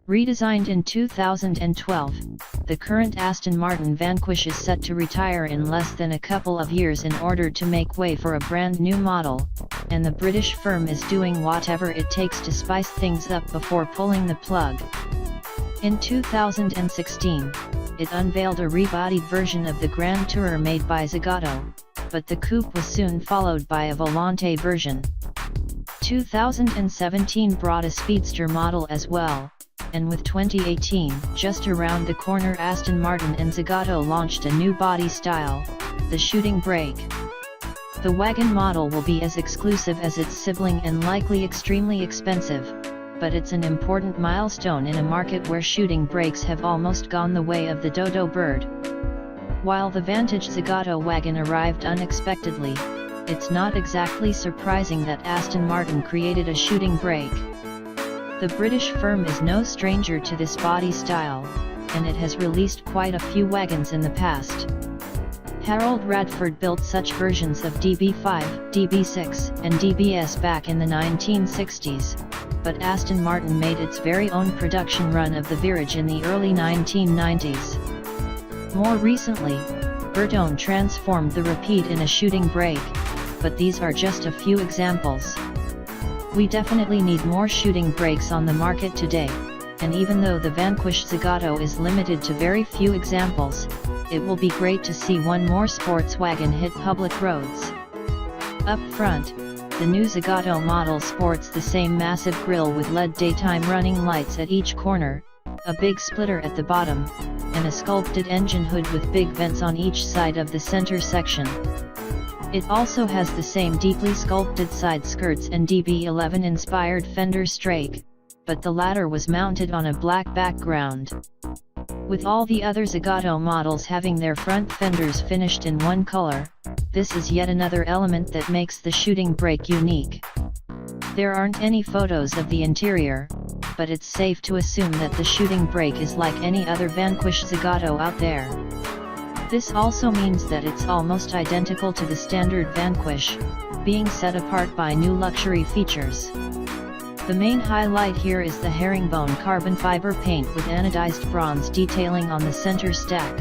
Redesigned in 2012, the current Aston Martin Vanquish is set to retire in less than a couple of years in order to make way for a brand new model, and the British firm is doing whatever it takes to spice things up before pulling the plug. In 2016, it unveiled a rebodied version of the Grand Tourer made by Zagato, but the coupe was soon followed by a Volante version. 2017 brought a speedster model as well, and with 2018 just around the corner, Aston Martin and Zagato launched a new body style, the shooting brake. The wagon model will be as exclusive as its sibling and likely extremely expensive, but it's an important milestone in a market where shooting brakes have almost gone the way of the dodo bird. While the Vanquish Zagato wagon arrived unexpectedly, it's not exactly surprising that Aston Martin created a shooting brake. The British firm is no stranger to this body style, and it has released quite a few wagons in the past. Harold Radford built such versions of DB5, DB6, and DBS back in the 1960s, but Aston Martin made its very own production run of the Virage in the early 1990s. More recently, Bertone transformed the Rapide in a shooting brake, but these are just a few examples. We definitely need more shooting brakes on the market today, and even though the Vanquish Zagato is limited to very few examples, it will be great to see one more sports wagon hit public roads. Up front, the new Zagato model sports the same massive grille with LED daytime running lights at each corner, a big splitter at the bottom, and a sculpted engine hood with big vents on each side of the center section. It also has the same deeply sculpted side skirts and DB11 inspired fender strake, but the latter was mounted on a black background. With all the other Zagato models having their front fenders finished in one color, this is yet another element that makes the shooting brake unique. There aren't any photos of the interior, but it's safe to assume that the shooting brake is like any other Vanquish Zagato out there. This also means that it's almost identical to the standard Vanquish, being set apart by new luxury features. The main highlight here is the herringbone carbon fiber paint with anodized bronze detailing on the center stack.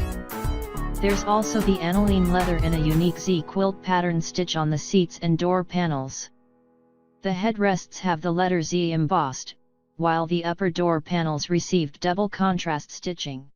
There's also the aniline leather and a unique Z-quilt pattern stitch on the seats and door panels. The headrests have the letter Z embossed, while the upper door panels received double contrast stitching.